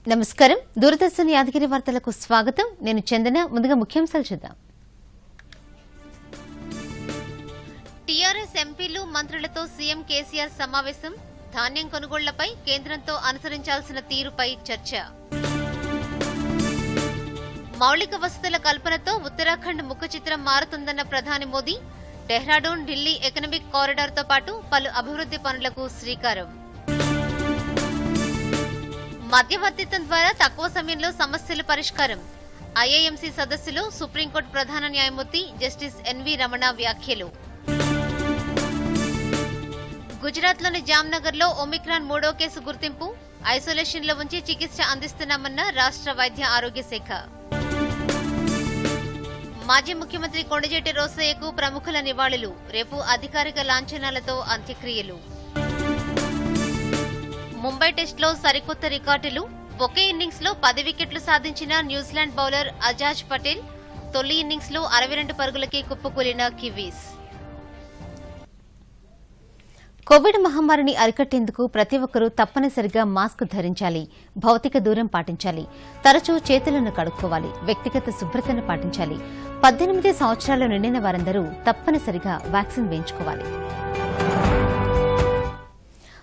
నమస్కారం దూరదర్శన్ యాదగిరి వార్తలకు స్వాగతం నేను చందన ముందుగా ముఖ్యాంశాలు చూద్దాం టీఆర్ఎస్ ఎంపీలు మంత్రులతో సీఎం కేసీఆర్ సమావేశం ధాన్యం కొనుగోళ్లపై కేంద్రంతో అనుసరించాల్సిన తీరుపై చర్చ మౌలిక వసతుల కల్పనతో ఉత్తరాఖండ్ ముఖ చిత్రం మారుతుందన్న ప్రధాని మోదీ డెహ్రాడూన్ ఢిల్లీ ఎకనామిక్ కారిడార్ తో పాటు పలు అభివృద్ది పనులకు శ్రీకారం మధ్యవర్తిత్వం ద్వారా తక్కువ సమయంలో సమస్యల పరిష్కారం ఐఐఎంసీ సదస్సులో సుప్రీంకోర్టు ప్రధాన న్యాయమూర్తి జస్టిస్ ఎన్వి రమణ వ్యాఖ్యలు గుజరాత్లోని జామ్నగర్లో ఒమిక్రాన్ 3వ కేసు గుర్తింపు ఐసోలేషన్లో ఉంచి చికిత్స అందిస్తున్నామన్న రాష్ట్ర వైద్య ఆరోగ్య శాఖ మాజీ ముఖ్యమంత్రి కొండజేటి రోసయ్యకు ప్రముఖుల నివాళులు రేపు అధికారిక లాంఛనాలతో అంత్యక్రియలు ముంబై టెస్టులో సరికొత్త రికార్డులు ఒకే ఇన్నింగ్స్ లో 10 వికెట్లు సాధించిన న్యూజిలాండ్ బౌలర్ అజాజ్ పటేల్ తొలి ఇన్నింగ్స్ లో 62 పరుగులకి కుప్పకూలిన కివీస్ కోవిడ్ మహమ్మారిని అరికట్టేందుకు ప్రతి ఒక్కరూ తప్పనిసరిగా మాస్క్ ధరించాలి భౌతిక దూరం పాటించాలి తరచూ చేతులను కడుక్కోవాలి వ్యక్తిగత శుభ్రతను పాటించాలి 18 సంవత్సరాలు నిండిన వారందరూ తప్పనిసరిగా వ్యాక్సిన్ వేయించుకోవాలి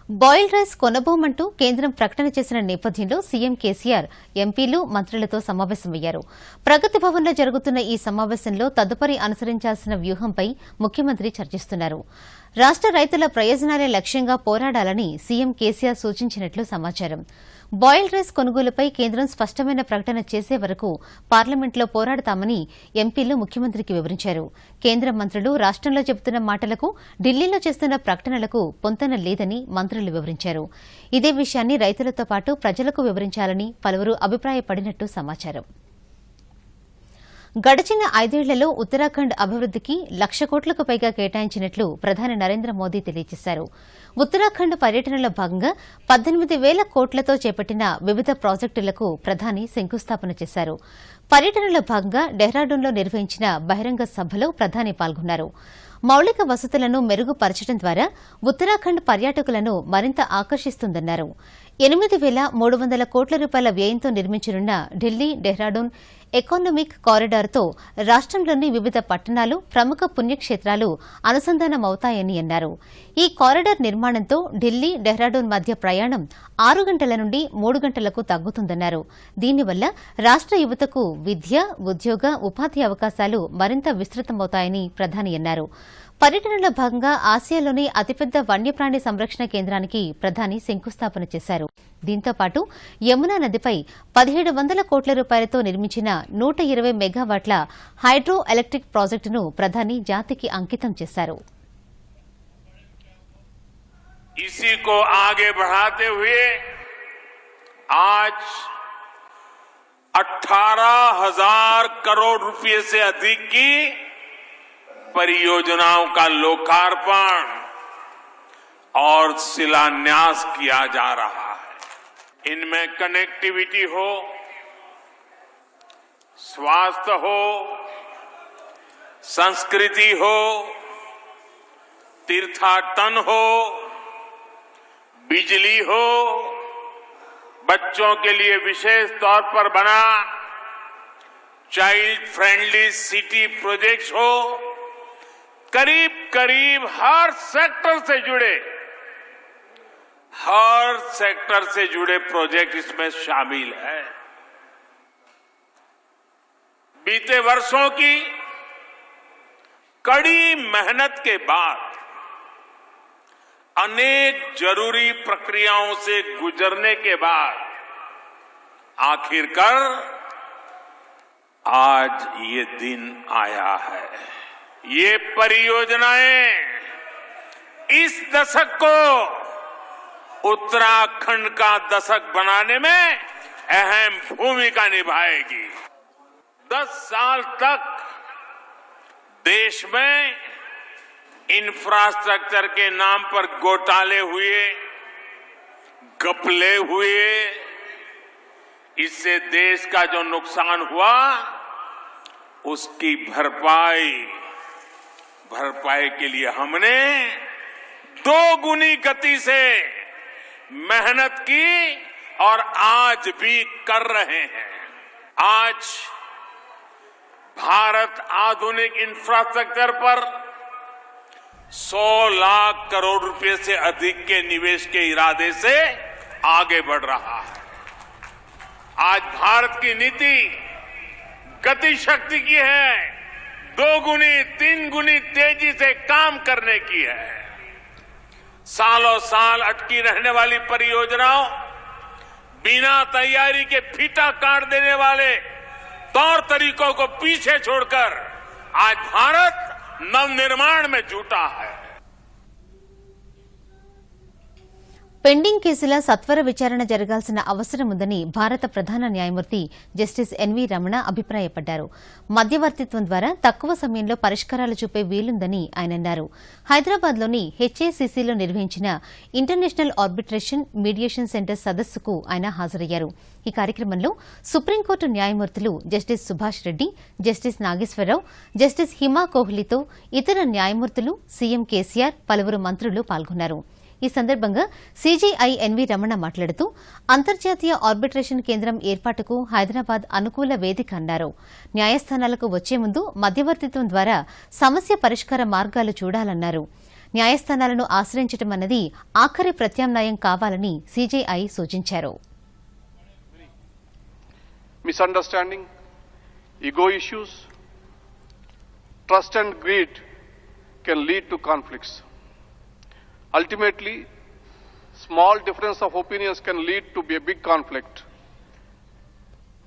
బాయిల్డ్ రైస్ కొనబోమంటూ కేంద్రం ప్రకటన చేసిన నేపథ్యంలో సీఎం కేసీఆర్ ఎంపీలు మంత్రులతో సమావేశమయ్యారు ప్రగతి భవన్లో జరుగుతున్న ఈ సమావేశంలో తదుపరి అనుసరించాల్సిన వ్యూహంపై ముఖ్యమంత్రి చర్చిస్తున్నారు రాష్ట రైతుల ప్రయోజనాలే లక్ష్యంగా పోరాడాలని సీఎం కేసీఆర్ సూచించినట్లు సమాచారం బాయిల్డ్ రైస్ కొనుగోలుపై కేంద్రం స్పష్టమైన ప్రకటన చేసే వరకు పార్లమెంట్లో పోరాడతామని ఎంపీలు ముఖ్యమంత్రికి వివరించారు కేంద్ర మంత్రులు రాష్టంలో చెబుతున్న మాటలకు ఢిల్లీలో చేస్తున్న ప్రకటనలకు పొంతన లేదని మంత్రులు వివరించారు ఇదే విషయాన్ని రైతులతో పాటు ప్రజలకు వివరించాలని పలువురు అభిప్రాయపడినట్టు సమాచారం గడిచిన 5 ఏళ్లలో ఉత్తరాఖండ్ అభివృద్దికి 1,00,000 కోట్లకు పైగా కేటాయించినట్లు ప్రధాని నరేంద్ర మోదీ తెలియజేశారు ఉత్తరాఖండ్ పర్యటనలో భాగంగా 18,000 కోట్లతో చేపట్టిన వివిధ ప్రాజెక్టులకు ప్రధాని శంకుస్థాపన చేశారు పర్యటనలో భాగంగా డెహ్రాడూన్లో నిర్వహించిన బహిరంగ సభలో ప్రధాని పాల్గొన్నారు మౌలిక వసతులను మెరుగుపరచడం ద్వారా ఉత్తరాఖండ్ పర్యాటకులను మరింత ఆకర్షిస్తుందన్నారు 8,300 కోట్ల రూపాయల వ్యయంతో నిర్మించనున్న ఢిల్లీ డెహ్రాడూన్ ఎకనామిక్ కారిడార్తో రాష్టంలోని వివిధ పట్టణాలు ప్రముఖ పుణ్యక్షేత్రాలు అనుసంధానమవుతాయని అన్నారు ఈ కారిడార్ నిర్మాణంతో ఢిల్లీ డెహ్రాడూన్ మధ్య ప్రయాణం 6 గంటల నుండి 3 గంటలకు తగ్గుతుందన్నారు దీనివల్ల రాష్ట యువతకు విద్య ఉద్యోగ ఉపాధి అవకాశాలు మరింత విస్తృతమవుతాయని ప్రధాని అన్నారు పర్యటనలో భాగంగా ఆసియాలోని అతిపెద్ద వన్యప్రాణి సంరక్షణ కేంద్రానికి ప్రధాని శంకుస్థాపన చేశారు దీంతో పాటు యమునా నదిపై 1,700 కోట్ల రూపాయలతో నిర్మించిన 120 మెగావాట్ల హైడ్రో ఎలక్ట్రిక్ ప్రాజెక్టును ప్రధాని జాతికి అంకితం చేశారు इसी को आगे बढ़ाते हुए आज 18,000 करोड़ रुपए से अधिक की परियोजनाओं का लोकार्पण और शिलान्यास किया जा रहा है इनमें कनेक्टिविटी हो स्वास्थ्य हो संस्कृति हो तीर्थाटन हो बिजली हो बच्चों के लिए विशेष तौर पर बना चाइल्ड फ्रेंडली सिटी प्रोजेक्ट्स हो करीब करीब हर सेक्टर से जुड़े प्रोजेक्ट इसमें शामिल है बीते वर्षों की कड़ी मेहनत के बाद अनेक जरूरी प्रक्रियाओं से गुजरने के बाद आखिरकार आज ये दिन आया है ये परियोजनाएं इस दशक को उत्तराखंड का दशक बनाने में अहम भूमिका निभाएगी 10 साल तक देश में इंफ्रास्ट्रक्चर के नाम पर घोटाले हुए घपले हुए इससे देश का जो नुकसान हुआ उसकी भरपाई के लिए हमने 2 गुनी गति से मेहनत की और आज भी कर रहे हैं। आज भारत आधुनिक इंफ्रास्ट्रक्चर पर 100 लाख करोड़ रुपए से अधिक के निवेश के इरादे से आगे बढ़ रहा है। आज भारत की नीति गति शक्ति की है, 2 गुनी 3 गुनी तेजी से काम करने की है। सालों साल अटकी रहने वाली परियोजनाओं, बिना तैयारी के फीता काट देने वाले तौर तरीकों को पीछे छोड़कर आज भारत नवनिर्माण में जुटा है। పెండింగ్ కేసుల సత్వర విచారణ జరగాల్సిన అవసరం ఉందని భారత ప్రధాన న్యాయమూర్తి జస్టిస్ ఎన్వీ రమణ అభిప్రాయపడ్డారు. మధ్యవర్తిత్వం ద్వారా తక్కువ సమయంలో పరిష్కారాలు చూపే వీలుందని ఆయన అన్నారు. హైదరాబాద్లోని హెచ్ఏసీసీలో నిర్వహించిన ఇంటర్నేషనల్ ఆర్బిట్రేషన్ మీడియేషన్ సెంటర్ సదస్సుకు ఆయన హాజరయ్యారు. ఈ కార్యక్రమంలో సుప్రీంకోర్టు న్యాయమూర్తులు justice Subhash Reddy, justice Nageswara Rao, justice Hima కోహ్లీతో ఇతర న్యాయమూర్తులు, సీఎం కేసీఆర్, పలువురు మంత్రులు పాల్గొన్నారు. ఈ సందర్భంగా సీజేఐ ఎన్వీ రమణ మాట్లాడుతూ అంతర్జాతీయ ఆర్బిట్రేషన్ కేంద్రం ఏర్పాటుకు హైదరాబాద్ అనుకూల వేదిక అన్నారు. న్యాయస్థానాలకు వచ్చే ముందు మధ్యవర్తిత్వం ద్వారా సమస్య పరిష్కార మార్గాలు చూడాలన్నారు. న్యాయస్థానాలను ఆశ్రయించడం అన్నది ఆఖరి ప్రత్యామ్నాయం కావాలని సీజేఐ సూచించారు. Misunderstanding, ego issues, trust and greed can lead to conflicts. Ultimately, small difference of opinions can lead to a big conflict,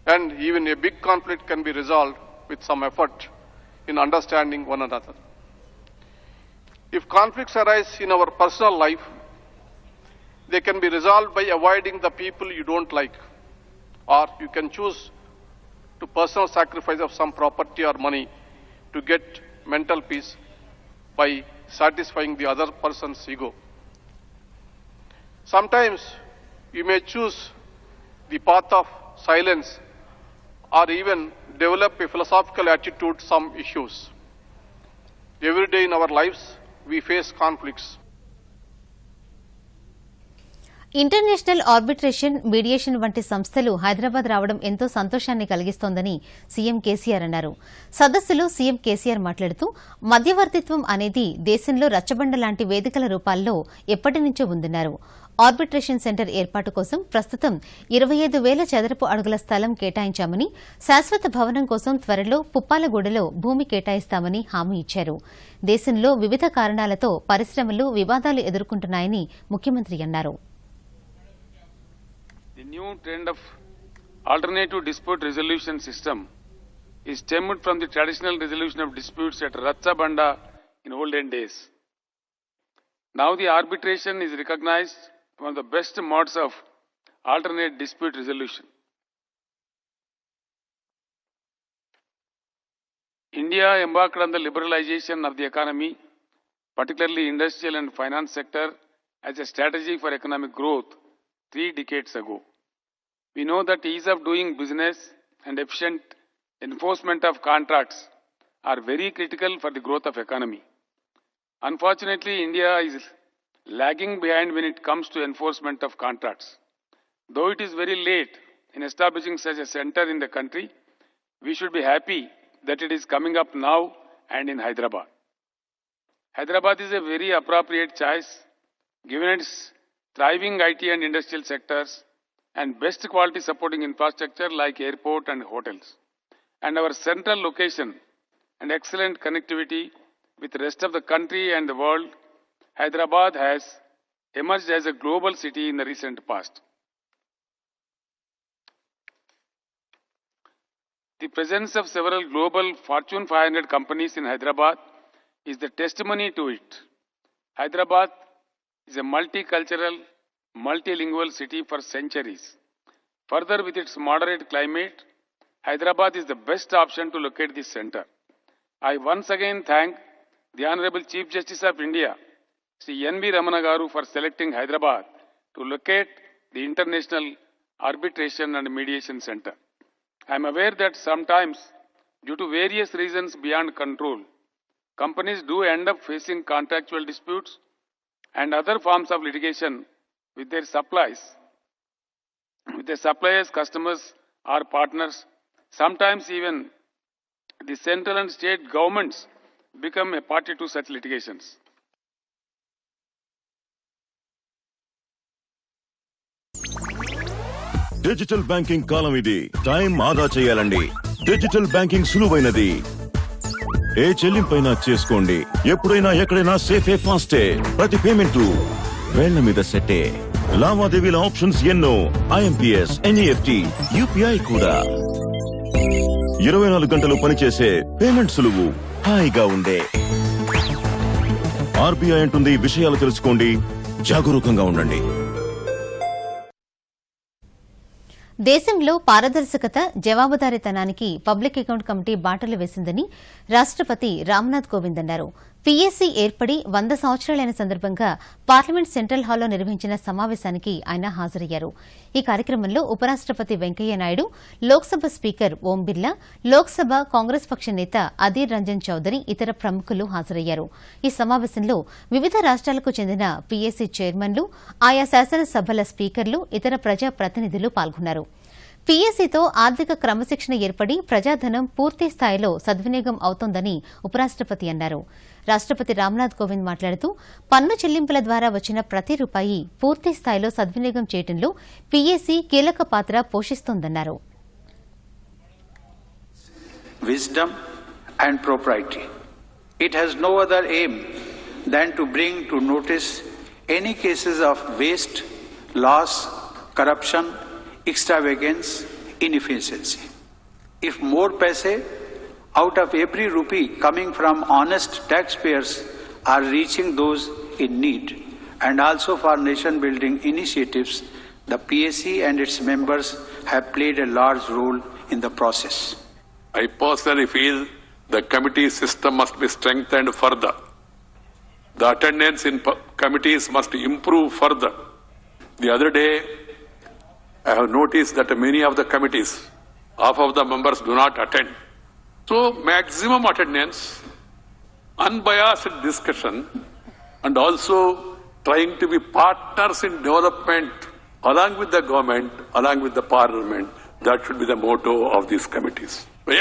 and even a big conflict can be resolved with some effort in understanding one another. If conflicts arise in our personal life, they can be resolved by avoiding the people you don't like, or you can choose to personal sacrifice of some property or money to get mental peace by satisfying the other person's ego. Sometimes you may choose the path of silence or even develop a philosophical attitude to some issues. Every day in our lives we face conflicts. International arbitration mediation వంటి సంస్థలు హైదరాబాద్ రావడం ఎంతో సంతోషాన్ని కలిగిస్తోందని CM KCR అన్నారు. సదస్సులో CM KCR మాట్లాడుతూ మధ్యవర్తిత్వం అనేది దేశంలో రచ్చబండ లాంటి వేదికల రూపాల్లో ఎప్పటి నుంచో ఉందన్నారు. ఆర్బిట్రేషన్ సెంటర్ ఏర్పాటు కోసం ప్రస్తుతం 25,000 చదరపు అడుగుల స్థలం కేటాయించామని, శాశ్వత భవనం కోసం త్వరలో పుప్పాలగూడలో భూమి కేటాయిస్తామని హామీ ఇచ్చారు. దేశంలో వివిధ కారణాలతో పరిశ్రమలు వివాదాలు ఎదుర్కొంటున్నాయని ముఖ్యమంత్రి అన్నారు. The new trend of alternative dispute resolution system is stemmed from the traditional resolution of disputes at Ratchabanda in olden days. Now the arbitration is recognized one of the best modes of alternate dispute resolution. India embarked on the liberalization of the economy, particularly industrial and finance sector, as a strategy for economic growth 3 decades ago. We know that ease of doing business and efficient enforcement of contracts are very critical for the growth of economy. Unfortunately, India is lagging behind when it comes to enforcement of contracts. Though it is very late in establishing such a center in the country, we should be happy that it is coming up now and in Hyderabad. Hyderabad is a very appropriate choice given its thriving IT and industrial sectors and best quality supporting infrastructure like airport and hotels. And our central location and excellent connectivity with the rest of the country and the world, Hyderabad has emerged as a global city in the recent past. The presence of several global Fortune 500 companies in Hyderabad is the testimony to it. Hyderabad is a multicultural, multilingual city for centuries. Further, with its moderate climate, Hyderabad is the best option to locate this center. I once again thank the Honorable Chief Justice of India, Sri N.V. Ramana Garu, for selecting Hyderabad to locate the International Arbitration and Mediation Center. I am aware that sometimes, due to various reasons beyond control, companies do end up facing contractual disputes and other forms of litigation with their suppliers. with the suppliers, customers, or partners. Sometimes even the central and state governments become a party to such litigations. Digital banking కాలం ఇది. Time ఆదా చేయాలండి. Digital banking సులువైనది. ఏ చెల్లింపైనా చేసుకోండి. ఎప్పుడైనా ఎక్కడైనా సేఫే ఫాస్టే. ప్రతి payment వేళ్ల మీద సెట్టే. లావాదేవీల ఆప్షన్స్ ఎన్నో. ఐఎంపీఎస్, ఎన్ఈఎఫ్టీ, యూపీఐ కూడా. 24 గంటలు పనిచేసే పేమెంట్ సులువు. హాయిగా ఉండే. ఆర్బీఐ అంటుంది విషయాలు తెలుసుకోండి, జాగరూకంగా ఉండండి. దేశంలో పారదర్శకత, జవాబుదారీతనానికి పబ్లిక్ అకౌంట్ కమిటీ బాటలు వేసిందని రాష్టపతి రామ్నాథ్ కోవింద్ అన్నారు. పీఎస్సీ ఏర్పడి 100 సంవత్సరాలైన సందర్భంగా పార్లమెంట్ సెంట్రల్ హాల్లో నిర్వహించిన సమావేశానికి ఆయన హాజరయ్యారు. ఈ కార్యక్రమంలో ఉపరాష్టపతి వెంకయ్యనాయుడు, లోక్సభ స్పీకర్ ఓం బిర్లా, లోక్సభ కాంగ్రెస్ పక్ష నేత అధీర్ రంజన్ చౌదరి, ఇతర ప్రముఖులు హాజరయ్యారు. ఈ సమావేశంలో వివిధ రాష్ట్రాలకు చెందిన పీఎస్సీ చైర్మన్లు, ఆయా శాసనసభల స్పీకర్లు, ఇతర ప్రజా ప్రతినిధులు పాల్గొన్నారు. పీఎస్సీతో ఆర్థిక క్రమశిక్షణ ఏర్పడి ప్రజాధనం పూర్తి స్థాయిలో సద్వినియోగం అవుతోందని ఉపరాష్టపతి అన్నారు. రాష్టపతి రామ్నాథ్ కోవింద్ మాట్లాడుతూ పన్ను చెల్లింపుల ద్వారా వచ్చిన ప్రతి రూపాయి పూర్తి స్థాయిలో సద్వినియోగం చేయడంలో పీఎస్సీ కీలక పాత్ర పోషిస్తోందన్నారు. Wisdom and propriety. It has no other aim than to bring to notice any cases of waste, loss, corruption, extravagance, inefficiency. If more paise out of every rupee coming from honest taxpayers are reaching those in need, and also for nation building initiatives, the PSC and its members have played a large role in the process. I personally feel the committee system must be strengthened further. The attendance in committees must improve further. The other day, I have noticed that many of the committees, half of the members do not attend. So, maximum attendance, unbiased discussion, and also trying to be partners in development along with the government, along with the parliament, that should be the motto of these committees.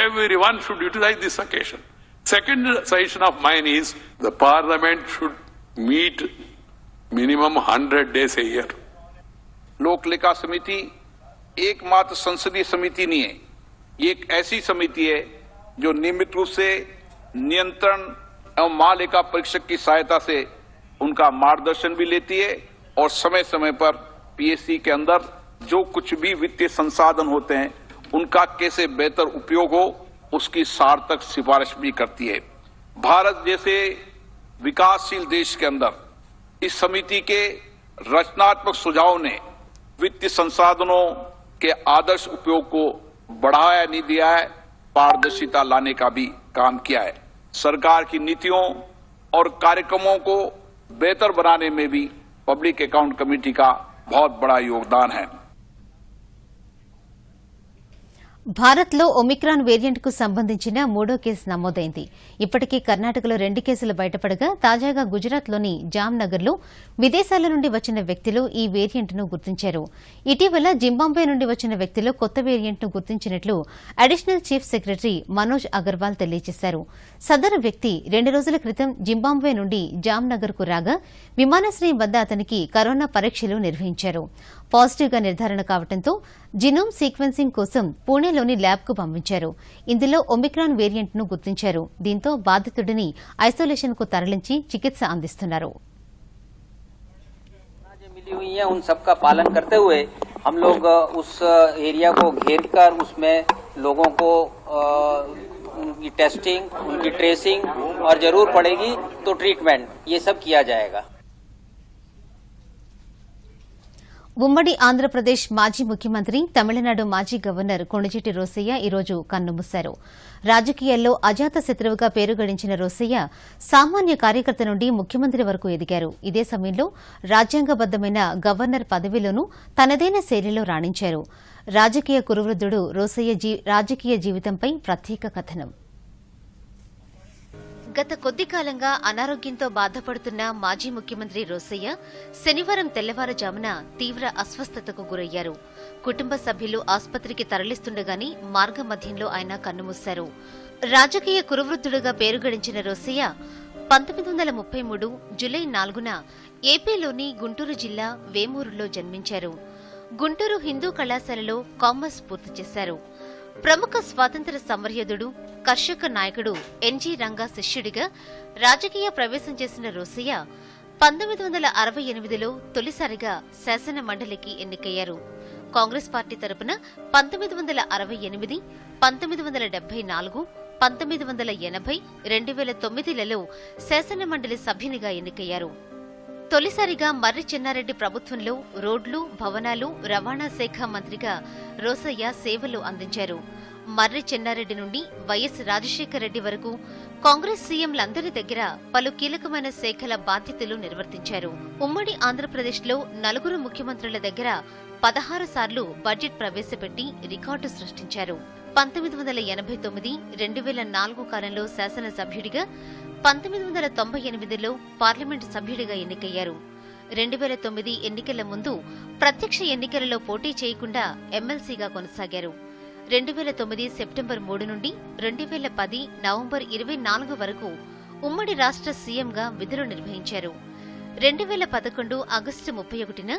Everyone should utilize this occasion. Second suggestion of mine is the parliament should meet minimum 100 days a year. लोक लेखा समिति एकमात्र संसदीय समिति नहीं है, ये एक ऐसी समिति है जो नियमित रूप से नियंत्रण एवं महालेखा परीक्षक की सहायता से उनका मार्गदर्शन भी लेती है और समय समय पर पीएससी के अंदर जो कुछ भी वित्तीय संसाधन होते हैं उनका कैसे बेहतर उपयोग हो उसकी सार्थक सिफारिश भी करती है. भारत जैसे विकासशील देश के अंदर इस समिति के रचनात्मक सुझाव ने वित्तीय संसाधनों के आदर्श उपयोग को बढ़ावा नहीं दिया है, पारदर्शिता लाने का भी काम किया है. सरकार की नीतियों और कार्यक्रमों को बेहतर बनाने में भी पब्लिक अकाउंट कमेटी का बहुत बड़ा योगदान है. భారత్లో ఒమిక్రాన్ వేరియంట్కు సంబంధించిన 3వ కేసు నమోదైంది. ఇప్పటికే కర్ణాటకలో 2 కేసులు బయటపడగా తాజాగా గుజరాత్లోని జామ్నగర్లో విదేశాల నుండి వచ్చిన వ్యక్తులు ఈ వేరియంట్ను గుర్తించారు. ఇటీవల జింబాబ్వే నుండి వచ్చిన వ్యక్తిలో కొత్త వేరియంట్ను గుర్తించినట్లు additional chief secretary Manoj Agarwal తెలియజేశారు. సదరు వ్యక్తి 2 రోజుల క్రితం జింబాబ్వే నుండి జామ్నగర్కు రాగా విమానాశ్రయం వద్ద అతనికి కరోనా పరీక్షలు నిర్వహించారు. పాజిటివ్గా నిర్ధారణ కావడంతో జినోమ్ సీక్వెన్సింగ్ కోసం పూణేలోని ల్యాబ్కు పంపించారు. ఇందులో ఒమిక్రాన్ వేరియంట్ను గుర్తించారు. దీంతో బాధితుడిని ఐసోలేషన్కు తరలించి చికిత్స అందిస్తున్నారు. मिली हुई है उन सबका पालन करते हुए हम लोग उस एरिया को घेर कर उसमें लोगों को उनकी टेस्टिंग, उनकी ट्रेसिंग और जरूर पड़ेगी तो ट्रीटमेंट, ये सब किया जाएगा. ఉమ్మడి ఆంధ్రప్రదేశ్ మాజీ ముఖ్యమంత్రి, తమిళనాడు మాజీ గవర్నర్ కొణిజేటి రోసయ్య ఈరోజు కన్నుమూశారు. రాజకీయాల్లో అజాత శత్రువుగా పేరు గడించిన రోసయ్య సామాన్య కార్యకర్త నుండి ముఖ్యమంత్రి వరకు ఎదిగారు. ఇదే సమయంలో రాజ్యాంగబద్దమైన గవర్నర్ పదవిలోనూ తనదైన శైలిలో రాణించారు. రాజకీయ కురువృద్ధుడు రోసయ్య రాజకీయ జీవితంపై ప్రత్యేక కథనం. గత కొద్ది కాలంగా అనారోగ్యంతో బాధపడుతున్న మాజీ ముఖ్యమంత్రి రోసయ్య శనివారం తెల్లవారుజామున తీవ్ర అస్వస్థతకు గురయ్యారు. కుటుంబ సభ్యులు ఆసుపత్రికి తరలిస్తుండగానే మార్గమధ్యంలో ఆయన కన్నుమూశారు. రాజకీయ కురువృద్ధుడుగా పేరు గడించిన రోసయ్య 1933 జూలై 4న ఏపీలోని గుంటూరు జిల్లా వేమూరులో జన్మించారు. గుంటూరు హిందూ కళాశాలలో కామర్స్ పూర్తి చేశారు. ప్రముఖ స్వాతంత్ర సమరయోధుడు, కర్షక నాయకుడు ఎన్జీ రంగా శిష్యుడిగా రాజకీయ ప్రవేశం చేసిన రోసయ్య 1968లో తొలిసారిగా శాసన మండలికి ఎన్నికయ్యారు. కాంగ్రెస్ పార్టీ తరపున 1968, 1974, 1980, 2009లలో శాసన మండలి సభ్యునిగా ఎన్నికయ్యారు. తొలిసారిగా మర్రి చెన్నారెడ్డి ప్రభుత్వంలో రోడ్లు, భవనాలు, రవాణా శాఖ మంత్రిగా రోసయ్య సేవలు అందించారు. మర్రి చెన్నారెడ్డి నుండి వైఎస్ రాజశేఖర రెడ్డి వరకు కాంగ్రెస్ సీఎంలందరి దగ్గర పలు కీలకమైన శాఖల బాధ్యతలు నిర్వర్తించారు. ఉమ్మడి ఆంధ్రప్రదేశ్లో 4 ముఖ్యమంత్రుల దగ్గర 16 సార్లు బడ్జెట్ ప్రవేశపెట్టి రికార్డు సృష్టించారు. 1989, 2004 కాలంలో శాసనసభ్యుడిగా, 1998లో పార్లమెంటు సభ్యుడిగా ఎన్నికయ్యారు. 2009 ఎన్నికల ముందు ప్రత్యక్ష ఎన్నికలలో పోటీ చేయకుండా ఎమ్మెల్సీగా కొనసాగారు. 2009 సెప్టెంబర్ 3 నుండి 2010 నవంబర్ 24 వరకు ఉమ్మడి రాష్ట్ర సీఎంగా విధులు నిర్వహించారు. 2011 ఆగస్టు 31న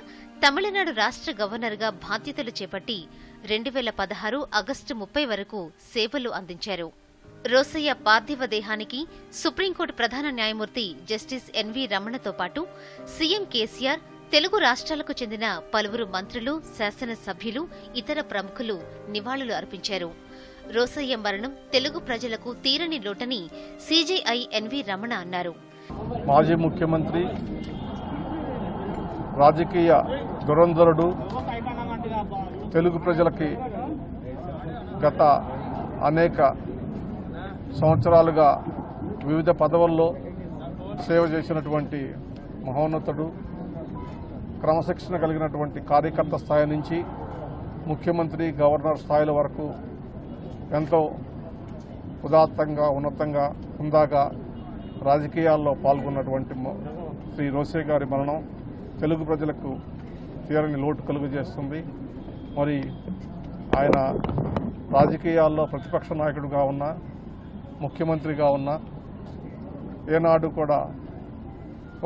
తమిళనాడు రాష్ట్ర గవర్నర్గా బాధ్యతలు చేపట్టి 2016 ఆగస్టు 30 వరకు సేవలు అందించారు. రోసయ్య పార్థివ దేహానికి సుప్రీంకోర్టు ప్రధాన న్యాయమూర్తి జస్టిస్ ఎన్వీ రమణతో పాటు సీఎం కేసీఆర్, తెలుగు రాష్ట్రాలకు చెందిన పలువురు మంత్రులు, శాసనసభ్యులు, ఇతర ప్రముఖులు నివాళులు అర్పించారు. రోసయ్య మరణం తెలుగు ప్రజలకు తీరని లోటని సీజేఐ ఎన్వీ రమణ అన్నారు. మాజీ ముఖ్యమంత్రి, రాజకీయ దురంధరుడు, తెలుగు ప్రజలకి గత అనేక సంవత్సరాలుగా వివిధ పదవుల్లో సేవ చేసినటువంటి మహోన్నతుడు, క్రమశిక్షణ కలిగినటువంటి కార్యకర్త స్థాయి నుంచి ముఖ్యమంత్రి, గవర్నర్ స్థాయిల వరకు ఎంతో ఉదాత్తంగా, ఉన్నతంగా, హుందాగా రాజకీయాల్లో పాల్గొన్నటువంటి శ్రీ రోసయ్య గారి మరణం తెలుగు ప్రజలకు తీరని లోటు కలుగజేస్తుంది. మరి ఆయన రాజకీయాల్లో ప్రతిపక్ష నాయకుడిగా ఉన్నా, ముఖ్యమంత్రిగా ఉన్నా ఏనాడు కూడా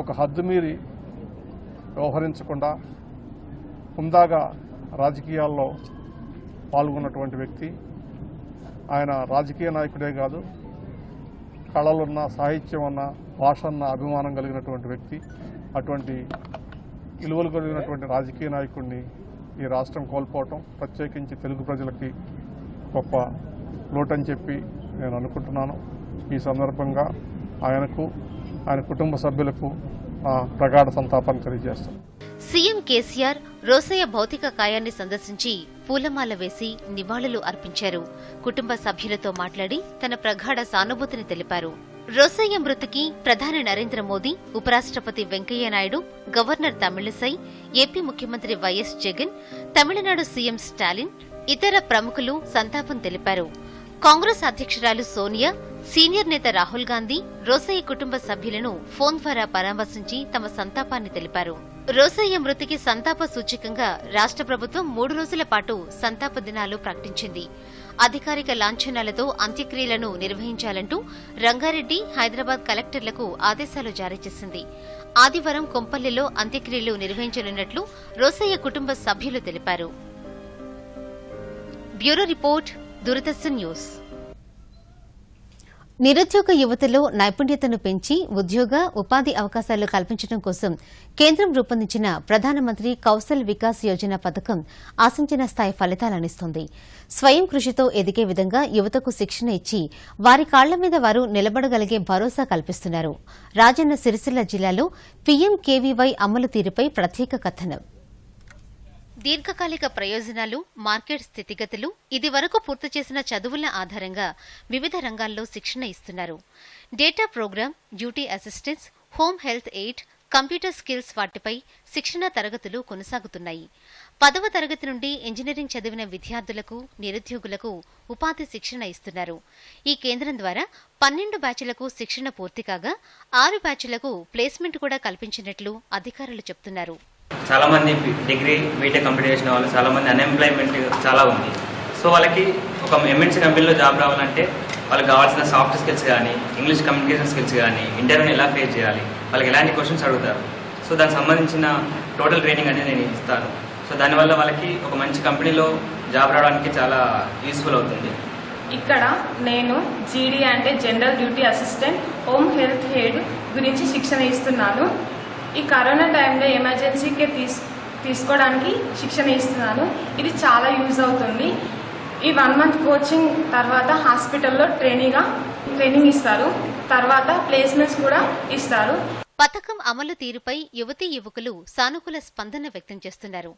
ఒక హద్దుమీరి వ్యవహరించకుండా హుందాగా రాజకీయాల్లో పాల్గొన్నటువంటి వ్యక్తి. ఆయన రాజకీయ నాయకుడే కాదు, కళలున్న, సాహిత్యం ఉన్న, భాష అన్న అభిమానం కలిగినటువంటి వ్యక్తి. అటువంటి విలువలు కలిగినటువంటి రాజకీయ నాయకుడిని ఈ రాష్ట్రం కోల్పోవటం ప్రత్యేకించి తెలుగు ప్రజలకి గొప్ప లోటని చెప్పి నేను అనుకుంటున్నాను. ఈ సందర్భంగా ఆయనకు, ఆయన కుటుంబ సభ్యులకు ప్రగాఢ సంతాపాన్ని తెలియజేస్తాను. సీఎం కేసీఆర్ రోసయ్య భౌతిక కాయాన్ని సందర్శించి పూలమాల వేసి నివాళులు అర్పించారు. కుటుంబ సభ్యులతో మాట్లాడి తన ప్రగాఢ సానుభూతిని తెలిపారు. రోసయ్య మృతికి ప్రధాని నరేంద్ర మోదీ, ఉపరాష్ట్రపతి వెంకయ్యనాయుడు, గవర్నర్ తమిళిసై, ఏపీ ముఖ్యమంత్రి వైఎస్ జగన్, తమిళనాడు సీఎం స్టాలిన్, ఇతర ప్రముఖులు సంతాపం తెలిపారు. కాంగ్రెస్ అధ్యక్షురాలు సోనియా, సీనియర్ నేత రాహుల్ గాంధీ రోసయ్య కుటుంబ సభ్యులను ఫోన్ ద్వారా పరామర్శించి తమ సంతాపాన్ని తెలిపారు. రోసయ్య మృతికి సంతాప సూచకంగా రాష్ట్ర ప్రభుత్వం 3 రోజుల పాటు సంతాప దినాలు ప్రకటించింది. అధికారిక లాంఛనాలతో అంత్యక్రియలను నిర్వహించాలంటూ రంగారెడ్డి, హైదరాబాద్ కలెక్టర్లకు ఆదేశాలు జారీ చేసింది. ఆదివారం కొంపల్లిలో అంత్యక్రియలు నిర్వహించనున్నట్లు రోసయ్య కుటుంబ సభ్యులు తెలిపారు. Bureau report, Doordarshan news. నిరుద్యోగ యువతలో నైపుణ్యతను పెంచి ఉద్యోగ, ఉపాధి అవకాశాలు కల్పించడం కోసం కేంద్రం రూపొందించిన ప్రధానమంత్రి కౌశల్ వికాస్ యోజన పథకం ఆశించిన స్థాయి ఫలితాలనిస్తోంది. స్వయం కృషితో ఎదిగే విధంగా యువతకు శిక్షణ ఇచ్చి వారి కాళ్ల మీద వారు నిలబడగలిగే భరోసా కల్పిస్తున్నారు. రాజన్న సిరిసిల్ల జిల్లాలో పీఎంకేవీవై అమలు తీరుపై ప్రత్యేక కథనం. దీర్ఘకాలిక ప్రయోజనాలు, మార్కెట్ స్థితిగతులు, ఇదివరకు పూర్తి చేసిన చదువుల ఆధారంగా వివిధ రంగాల్లో శిక్షణ ఇస్తున్నారు. Data program, duty assistance, home health aid, computer skills వాటిపై శిక్షణ తరగతులు కొనసాగుతున్నాయి. 10వ తరగతి నుండి ఇంజనీరింగ్ చదివిన విద్యార్థులకు, నిరుద్యోగులకు ఉపాధి శిక్షణ ఇస్తున్నారు. ఈ కేంద్రం ద్వారా 12 బ్యాచ్లకు శిక్షణ పూర్తి కాగా 6 బ్యాచ్లకు ప్లేస్మెంట్ కూడా కల్పించినట్లు అధికారులు చెబుతున్నారు. చాలా మంది డిగ్రీ బీటెక్ కంప్లీట్ చేసిన వాళ్ళు చాలా మంది అన్ఎంప్లాయ్మెంట్ చాలా ఉంది. సో వాళ్ళకి ఒక ఎంఎన్సీ కంపెనీలో జాబ్ రావాలంటే వాళ్ళకి కావాల్సిన సాఫ్ట్ స్కిల్స్ కానీ, ఇంగ్లీష్ కమ్యూనికేషన్ స్కిల్స్ కానీ, ఇంటర్వ్యూని ఎలా ఫేస్ చేయాలి, వాళ్ళకి ఎలాంటి క్వశ్చన్స్ అడుగుతారు, సో దానికి సంబంధించిన టోటల్ ట్రైనింగ్ అనేది నేను ఇస్తాను. సో దానివల్ల వాళ్ళకి ఒక మంచి కంపెనీలో జాబ్ రావడానికి చాలా యూస్ఫుల్ అవుతుంది. ఇక్కడ నేను జీడీ అంటే general duty assistant home health head గురించి శిక్షణ ఇస్తున్నాను. ఈ కరోనా టైంలో ఎమర్జెన్సీకి తీసుకోవడానికి శిక్షణ ఇస్తున్నాను. ఇది చాలా యూజ్ అవుతుంది. ఈ 1 month కోచింగ్ తర్వాత హాస్పిటల్లో ట్రైనింగ్ ఇస్తారు. తర్వాత ప్లేస్మెంట్స్ కూడా ఇస్తారు. పథకం అమలు తీరుపై యువతీ యువకులు సానుకూల స్పందన వ్యక్తం చేస్తున్నారు.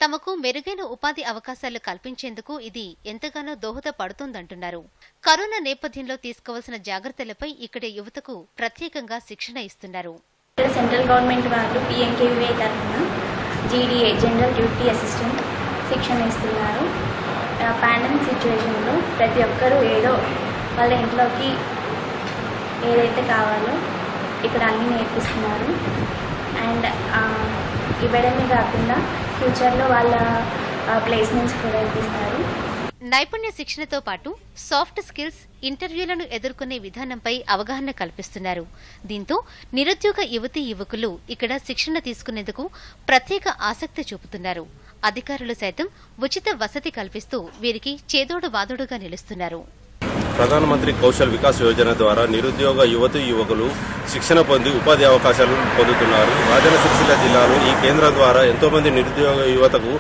తమకు మెరుగైన ఉపాధి అవకాశాలు కల్పించేందుకు ఇది ఎంతగానో దోహదపడుతోందంటున్నారు. కరోనా నేపథ్యంలో తీసుకోవాల్సిన జాగ్రత్తలపై ఇక్కడి యువతకు ప్రత్యేకంగా శిక్షణ ఇస్తున్నారు. సెంట్రల్ గవర్నమెంట్ వాళ్ళు PMKVY తరఫున GDA జనరల్ డ్యూటీ అసిస్టెంట్ శిక్షణ ఇస్తున్నారు. పాండమిక్ సిచ్యువేషన్లో ప్రతి ఒక్కరూ ఏదో వాళ్ళ ఇంట్లోకి ఏదైతే కావాలో ఇక్కడ అన్నీ నేర్పిస్తున్నారు. అండ్ ఇవ్వడమే కాకుండా ఫ్యూచర్లో వాళ్ళ ప్లేస్మెంట్స్ కూడా ఇప్పిస్తారు. నైపుణ్య శిక్షణతో పాటు సాఫ్ట్ స్కిల్స్, ఇంటర్వ్యూలను ఎదుర్కొనే విధానంపై అవగాహన కల్పిస్తున్నారు. దీంతో నిరుద్యోగ యువతీ యువకులు ఇక్కడ శిక్షణ తీసుకునేందుకు ప్రత్యేక ఆసక్తి చూపుతున్నారు. అధికారులు సైతం ఉచిత వసతి కల్పిస్తూ వీరికి చేదోడు వాదోడుగా నిలుస్తున్నారు. ప్రధానమంత్రి కౌశల్ వికాస్ యోజన ద్వారా నిరుద్యోగ యువతీ యువకులు శిక్షణ పొంది ఉపాధి అవకాశాలు పొందుతున్నారు. రాజన్న సిరిసిల్ల జిల్లాలో ఈ కేంద్రం ద్వారా ఎంతో మంది నిరుద్యోగ యువతకు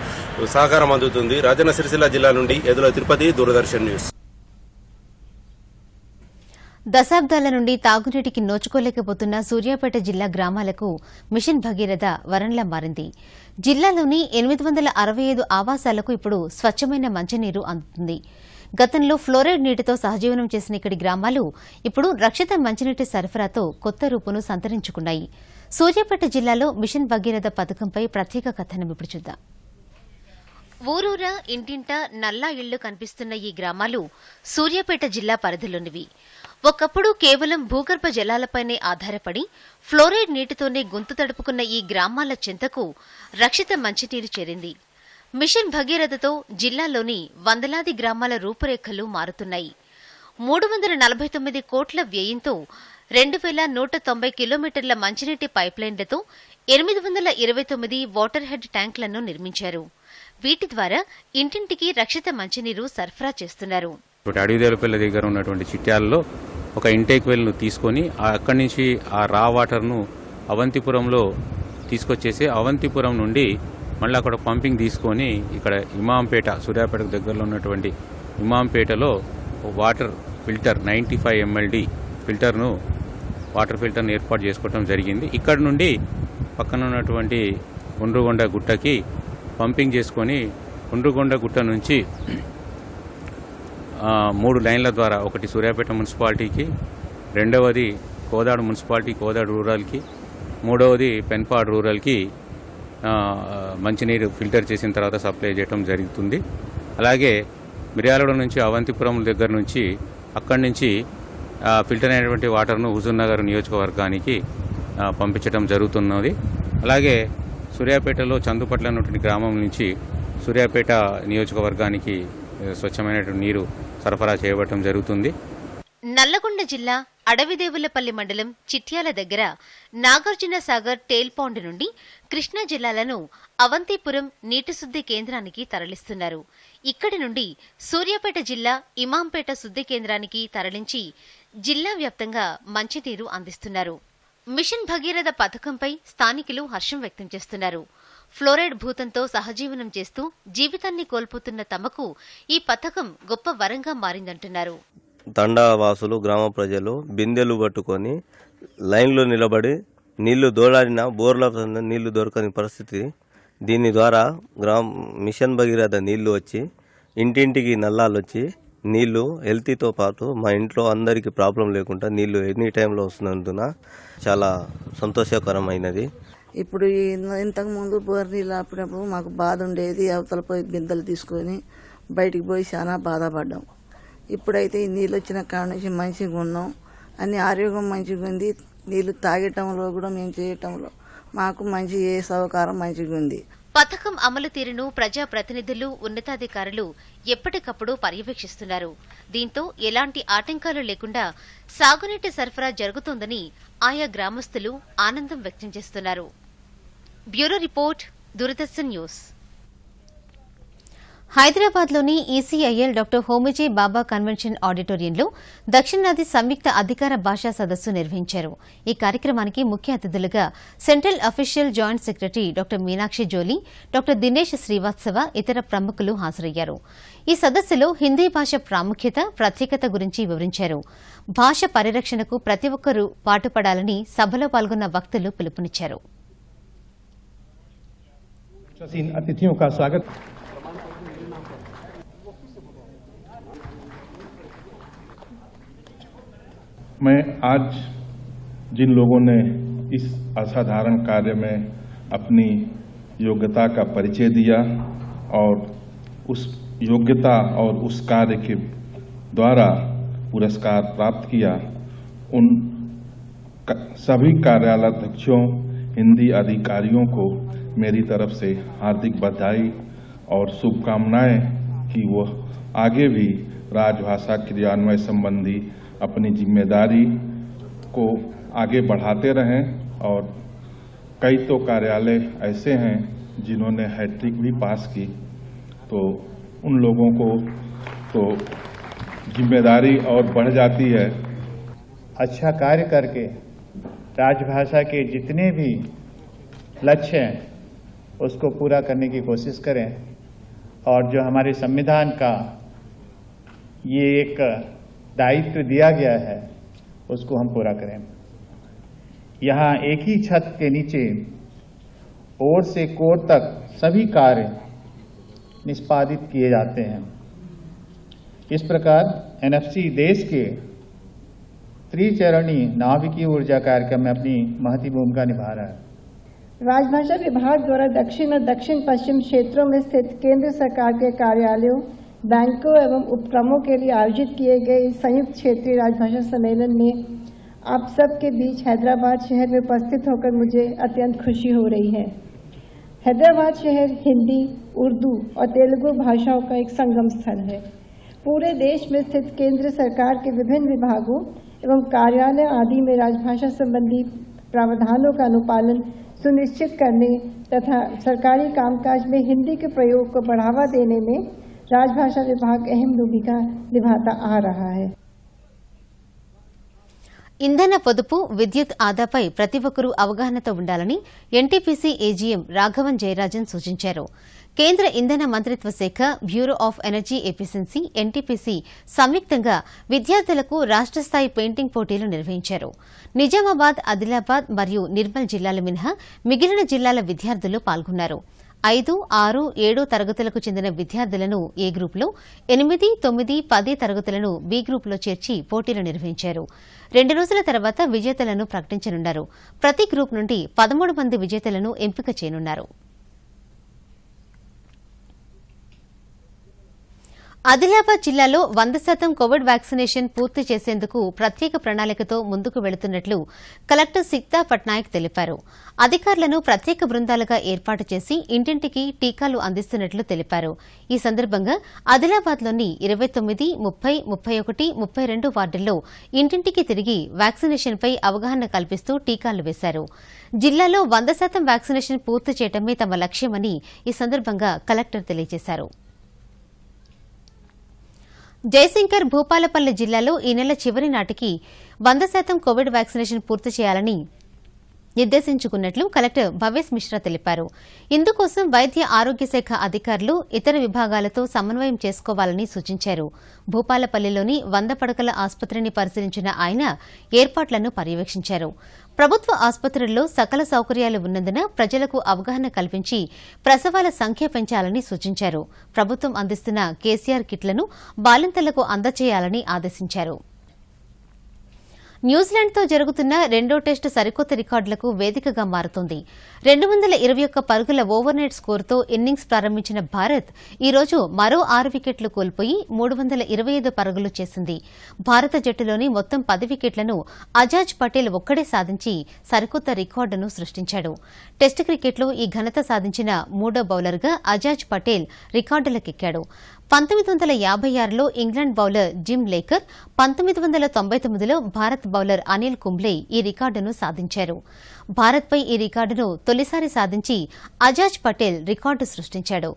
సహకారం అందుతుంది. రాజన్న సిరిసిల్ల జిల్లా నుండి ఎదుల తిరుపతి, దూరదర్శన్ న్యూస్. దశాబ్దాల నుండి తాగునీటికి నోచుకోలేకపోతున్న సూర్యాపేట జిల్లా గ్రామాలకు మిషన్ భగీరథ వరంలా మారింది. జిల్లాలోని 865 ఆవాసాలకు ఇప్పుడు స్వచ్ఛమైన మంచినీరు అందుతుంది. గతంలో ఫ్లోరైడ్ నీటితో సహజీవనం చేసిన ఇక్కడి గ్రామాలు ఇప్పుడు రక్షిత మంచినీటి సరఫరాతో కొత్త రూపును సంతరించుకున్నాయి. సూర్యాపేట జిల్లాలో మిషన్ భగీరథ పథకంపై ప్రత్యేక కథనం ఇప్పుడు చూద్దాం. ఊరూరా ఇంటింటా నల్లా ఇళ్లు కనిపిస్తున్న ఈ గ్రామాలు సూర్యాపేట జిల్లా పరిధిలోనివి. ఒకప్పుడు కేవలం భూగర్భ జలాలపైనే ఆధారపడి ఫ్లోరైడ్ నీటితోనే గొంతు తడుపుకున్న ఈ గ్రామాల చెంతకు రక్షిత మంచినీరు చేరింది. మిషన్ భగీరథతో జిల్లాలోని వందలాది గ్రామాల రూపురేఖలు మారుతున్నాయి. 349 కోట్ల వ్యయంతో 2190 కిలోమీటర్ల మంచినీటి పైప్లైన్లతో 829 వాటర్ హెడ్ ట్యాంకులను నిర్మించారు. వీటి ద్వారా ఇంటింటికి రక్షిత మంచినీరు సరఫరా చేస్తున్నారు. అడవిదేలపల్లి దగ్గర ఉన్నటువంటి చిట్యాలలో ఒక ఇంటేక్ వెల్ను తీసుకొని అక్కడి నుంచి ఆ రా వాటర్ను అవంతిపురంలో తీసుకొచ్చేసి అవంతిపురం నుండి మళ్ళీ అక్కడ పంపింగ్ తీసుకొని ఇక్కడ ఇమాంపేట, సూర్యాపేటకు దగ్గరలో ఉన్నటువంటి ఇమాంపేటలో వాటర్ ఫిల్టర్ 95 mld ఫిల్టర్ను వాటర్ ఫిల్టర్ను ఏర్పాటు చేసుకోవడం జరిగింది. ఇక్కడ నుండి పక్కన ఉన్నటువంటి ఉండ్రుగొండ గుట్టకి పంపింగ్ చేసుకొని ఉండ్రుగొండ గుట్ట నుంచి 3 లైన్ల ద్వారా, ఒకటి సూర్యాపేట మున్సిపాలిటీకి, రెండవది కోదాడు మున్సిపాలిటీ కోదాడు రూరల్కి, మూడవది పెన్పాడ్ రూరల్కి మంచినీరు ఫిల్టర్ చేసిన తర్వాత సప్లై చేయడం జరుగుతుంది. అలాగే మిర్యాలగూడ నుంచి అవంతిపురం దగ్గర నుంచి అక్కడి నుంచి ఫిల్టర్ అయినటువంటి వాటర్ను హుజూర్నగర్ నియోజకవర్గానికి పంపించడం జరుగుతున్నది. అలాగే సూర్యాపేటలో చందుపట్ల ఉన్నటువంటి గ్రామం నుంచి సూర్యాపేట నియోజకవర్గానికి స్వచ్ఛమైనటువంటి నీరు సరఫరా చేయబడటం జరుగుతుంది. నల్లగొండ జిల్లా అడవిదేవులపల్లి మండలం చిట్యాల దగ్గర నాగార్జున సాగర్ టేల్ పాండ్ నుండి కృష్ణా జిల్లాలను అవంతిపురం నీటి శుద్ధి కేంద్రానికి తరలిస్తున్నారు. ఇక్కడి నుండి సూర్యాపేట జిల్లా ఇమాంపేట శుద్ధి కేంద్రానికి తరలించి జిల్లా వ్యాప్తంగా మంచినీరు అందిస్తున్నారు. మిషన్ భగీరథ పథకంపై స్థానికులు హర్షం వ్యక్తం చేస్తున్నారు. ఫ్లోరైడ్ భూతంతో సహజీవనం చేస్తూ జీవితాన్ని కోల్పోతున్న తమకు ఈ పథకం గొప్ప వరంగా మారిందంటున్నారు. తండావాసులు, గ్రామ ప్రజలు బిందెలు పట్టుకొని లైన్లో నిలబడి నీళ్లు దోలాడిన బోర్ల నీళ్లు దొరకని పరిస్థితి. దీని ద్వారా మిషన్ భగీరథ నీళ్లు వచ్చి ఇంటింటికి నల్లాలు వచ్చి నీళ్లు హెల్తీతో పాటు మా ఇంట్లో అందరికీ ప్రాబ్లం లేకుండా నీళ్లు ఎనీ టైంలో వస్తున్నందున చాలా సంతోషకరమైనది. ఇప్పుడు ఇంతకుముందు బోర్ నీళ్ళు అప్పుడప్పుడు మాకు బాధ ఉండేది. అవతల పోయి బిందెలు తీసుకొని బయటికి పోయి చాలా బాధపడ్డాం. ఇప్పుడైతే ఈ నీళ్ళు వచ్చిన కాడ నుంచి మంచిగా ఉన్నాం. అన్ని ఆరోగ్యం మంచిగా ఉంది. నీళ్లు తాగటంలో కూడా మేము చేయటంలో మాకు మంచి ఏ సౌకర్యం మంచిగా ఉంది. పథకం అమలు తీరును ప్రజాప్రతినిధులు, ఉన్నతాధికారులు ఎప్పటికప్పుడు పర్యవేక్షిస్తున్నారు. దీంతో ఎలాంటి ఆటంకాలు లేకుండా సాగునీటి సరఫరా జరుగుతోందని ఆయా గ్రామస్తులు ఆనందం వ్యక్తం చేస్తున్నారు. Bureau report, Doordarshan news. హైదరాబాద్లోని ఈసీఐఎల్ డాక్టర్ హోమిజీ బాబా కన్వెన్షన్ ఆడిటోరియంలో దక్షిణాది సంయుక్త అధికార భాషా సదస్సు నిర్వహించారు. ఈ కార్యక్రమానికి ముఖ్య అతిథులుగా central official joint secretary doctor Meenakshi Joli, doctor Dinesh Srivastava, ఇతర ప్రముఖులు హాజరయ్యారు. ఈ సదస్సులో హిందీ భాష ప్రాముఖ్యత, ప్రత్యేకత గురించి వివరించారు. భాష పరిరక్షణకు ప్రతి ఒక్కరూ పాటుపడాలని సభలో పాల్గొన్న వక్తలు పిలుపునిచ్చారు. मैं आज जिन लोगों ने इस असाधारण कार्य में अपनी योग्यता का परिचय दिया और उस योग्यता और उस कार्य के द्वारा पुरस्कार प्राप्त किया, उन सभी कार्यालयाध्यक्षों, हिंदी अधिकारियों को मेरी तरफ से हार्दिक बधाई और शुभकामनाएं कि वो आगे भी राजभाषा क्रियान्वयन संबंधी अपनी जिम्मेदारी को आगे बढ़ाते रहें। और कई तो कार्यालय ऐसे हैं जिन्होंने हैट्रिक भी पास की, तो उन लोगों को तो जिम्मेदारी और बढ़ जाती है। अच्छा कार्य करके राजभाषा के जितने भी लक्ष्य हैं उसको पूरा करने की कोशिश करें और जो हमारे संविधान का ये एक दायित्व दिया गया है उसको हम पूरा करें। यहाँ एक ही छत के नीचे ओर से कोर तक सभी कार्य निष्पादित किए जाते हैं। इस प्रकार एनएफसी देश के त्रिचरणीय नाभिकीय ऊर्जा कार्यक्रम में अपनी महती भूमिका निभा रहा है। राजभाषा विभाग द्वारा दक्षिण और दक्षिण पश्चिम क्षेत्रों में स्थित केंद्र सरकार के कार्यालयों, बैंकों एवं उपक्रमों के लिए आयोजित किए गए संयुक्त क्षेत्रीय राजभाषा सम्मेलन में आप सबके बीच हैदराबाद शहर में उपस्थित होकर मुझे अत्यंत खुशी हो रही है। हैदराबाद शहर हिंदी, उर्दू और तेलुगु भाषाओं का एक संगम स्थल है। पूरे देश में स्थित केंद्र सरकार के विभिन्न विभागों एवं कार्यालय आदि में राजभाषा संबंधी प्रावधानों का अनुपालन सुनिश्चित करने तथा सरकारी कामकाज में हिंदी के प्रयोग को बढ़ावा देने में राजभाषा विभाग अहम भूमिका निभाता आ रहा है। ఇంధన పొదుపు, విద్యుత్ ఆదాపై ప్రతి ఒక్కరూ అవగాహనతో ఉండాలని ఎన్టీపీసీ ఏజీఎం రాఘవన్ జయరాజన్ సూచించారు. కేంద్ర ఇంధన మంత్రిత్వ శాఖ, bureau of energy efficiency, NTPC సంయుక్తంగా విద్యార్థులకు రాష్ట స్థాయి పెయింటింగ్ పోటీలు నిర్వహించారు. నిజామాబాద్, ఆదిలాబాద్ మరియు నిర్మల్ జిల్లాలు మినహా మిగిలిన జిల్లాల విద్యార్థులు పాల్గొన్నారు. 5, 6, 7 తరగతులకు చెందిన విద్యార్థులను ఏ గ్రూపులో, 8, 9, 10 తరగతులను బి గ్రూపులో చేర్చి పోటీలు నిర్వహించారు. 2 రోజుల తర్వాత విజేతలను ప్రకటించనున్నారు. ప్రతి గ్రూప్ నుండి 13 మంది విజేతలను ఎంపిక చేయనున్నారు. ఆదిలాబాద్ జిల్లాలో 100% కోవిడ్ వ్యాక్సినేషన్ పూర్తి చేసేందుకు ప్రత్యేక ప్రణాళికతో ముందుకు వెళుతున్నట్లు కలెక్టర్ సిక్తా పట్నాయక్ తెలిపారు. అధికారులను ప్రత్యేక బృందాలుగా ఏర్పాటు చేసి ఇంటింటికి టీకాలు అందిస్తున్నట్లు తెలిపారు. ఈ సందర్భంగా ఆదిలాబాద్లోని 29, 30, 31, 32 వార్డుల్లో ఇంటింటికి తిరిగి వ్యాక్సినేషన్పై అవగాహన కల్పిస్తూ టీకాలు వేశారు. జిల్లాలో 100% వ్యాక్సినేషన్ పూర్తి చేయడమే తమ లక్ష్యమని ఈ సందర్భంగా కలెక్టర్ తెలియజేశారు. జయశంకర్ భూపాలపల్లి జిల్లాలో ఈ నెల చివరి నాటికి 100% కోవిడ్ వ్యాక్సినేషన్ పూర్తి చేయాలని నిర్దేశించుకున్నట్లు కలెక్టర్ భవేశ్ మిశ్రా తెలిపారు. ఇందుకోసం వైద్య ఆరోగ్య శాఖ అధికారులు ఇతర విభాగాలతో సమన్వయం చేసుకోవాలని సూచించారు. భూపాలపల్లిలోని 100 పడకల ఆసుపత్రిని పరిశీలించిన ఆయన ఏర్పాట్లను పర్యవేక్షించారు. ప్రభుత్వ ఆసుపత్రుల్లో సకల సౌకర్యాలు ఉన్నందున ప్రజలకు అవగాహన కల్పించి ప్రసవాల సంఖ్య పెంచాలని సూచించారు. ప్రభుత్వం అందిస్తున్న కేసీఆర్ కిట్లను బాలింతలకు అందజేయాలని ఆదేశించారు. న్యూజిలాండ్తో జరుగుతున్న రెండో టెస్టు సరికొత్త రికార్డులకు వేదికగా మారుతోంది. 221 పరుగుల ఓవర్నైట్ స్కోరుతో ఇన్నింగ్స్ ప్రారంభించిన భారత్ ఈ రోజు మరో 6 వికెట్లు కోల్పోయి 325 పరుగులు చేసింది. భారత జట్టులోని మొత్తం 10 వికెట్లను అజాజ్ పటేల్ ఒక్కడే సాధించి సరికొత్త రికార్డును సృష్టించాడు. టెస్టు క్రికెట్లో ఈ ఘనత సాధించిన మూడో బౌలర్గా అజాజ్ పటేల్ రికార్డులకెక్కాడు. 1956లో ఇంగ్లాండ్ బౌలర్ జిమ్ లేకర్, 1999లో భారత్ బౌలర్ అనిల్ కుంబ్లే ఈ రికార్డును సాధించారు. భారత్పై ఈ రికార్డును తొలిసారి సాధించి అజాజ్ పటేల్ రికార్డు సృష్టించాడు.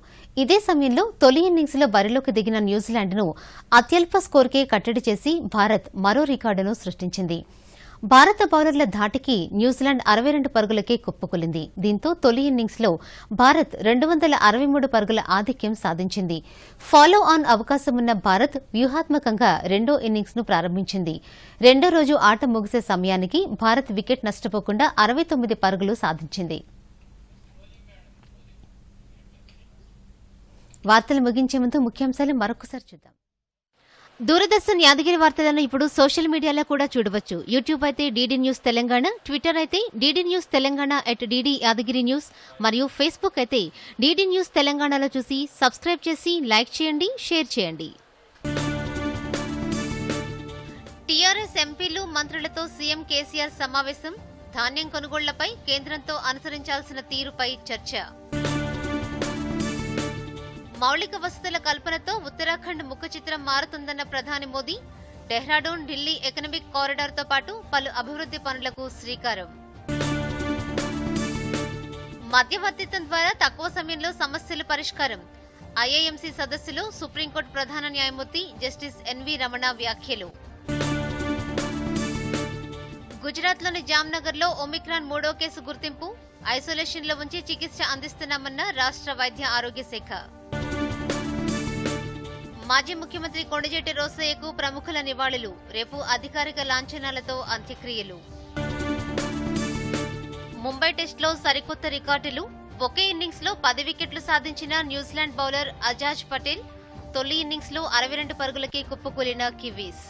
ఇదే సమయంలో తొలి ఇన్నింగ్స్లో బరిలోకి దిగిన న్యూజిలాండ్ను అత్యల్ప స్కోరుకే కట్టడి చేసి భారత్ మరో రికార్డును సృష్టించింది. భారత బౌలర్ల ధాటికి న్యూజిలాండ్ 62 పరుగులకే కుప్పకూలింది. దీంతో తొలి ఇన్నింగ్స్లో భారత్ 263 పరుగుల ఆధిక్యం సాధించింది. ఫాలో ఆన్ అవకాశమున్న భారత్ వ్యూహాత్మకంగా రెండో ఇన్నింగ్స్ను ప్రారంభించింది. రెండో రోజు ఆట ముగిసే సమయానికి భారత్ వికెట్ నష్టపోకుండా 69 పరుగులు సాధించింది. వార్తలు ముగించే ముందు ముఖ్యాంశాలు మరొకసారి చూద్దాం. దూరదర్శన్ యాదగిరి వార్తలను ఇప్పుడు సోషల్ మీడియాలో కూడా చూడవచ్చు. యూట్యూబ్ అయితే డీడీ న్యూస్ తెలంగాణ, ట్విట్టర్ అయితే DD news Telangana @DD Yadagiri news మరియు ఫేస్బుక్ అయితే డీడీ న్యూస్ తెలంగాణలో చూసి సబ్స్క్రైబ్ చేసి లైక్ చేయండి, షేర్ చేయండి. టీఆర్ఎస్ ఎంపీలు మంత్రులతో సీఎం కేసీఆర్ సమావేశం. ధాన్యం కొనుగోళ్లపై కేంద్రంతో అనుసరించాల్సిన తీరుపై చర్చ. మౌలిక వసతుల కల్పనతో ఉత్తరాఖండ్ ముఖ చిత్రం మారుతుందన్న ప్రధాని మోదీ. డెహ్రాడూన్ ఢిల్లీ ఎకనామిక్ కారిడార్తో పాటు పలు అభివృద్ది పనులకు శ్రీకారం. మధ్యవర్తిత్వం ద్వారా తక్కువ సమయంలో సమస్యల పరిష్కారం. ఐఐఎంసీ సదస్సులో సుప్రీంకోర్టు ప్రధాన న్యాయమూర్తి జస్టిస్ ఎన్వి రమణ వ్యాఖ్యలు. గుజరాత్లోని జామ్నగర్లో ఒమిక్రాన్ 3వ కేసు గుర్తింపు. ఐసోలేషన్లో ఉంచి చికిత్స అందిస్తున్నామన్న రాష్ట్ర వైద్య ఆరోగ్య శాఖ. మాజీ ముఖ్యమంత్రి కొండజేటి రోసయ్యకు ప్రముఖుల నివాళులు. రేపు అధికారిక లాంఛనాలతో అంత్యక్రియలు. ముంబై టెస్టులో సరికొత్త రికార్డులు. ఒకే ఇన్నింగ్స్లో 10 వికెట్లు సాధించిన న్యూజిలాండ్ బౌలర్ అజాజ్ పటేల్. తొలి ఇన్నింగ్స్లో 62 పరుగులకే కుప్పకూలిన కివీస్.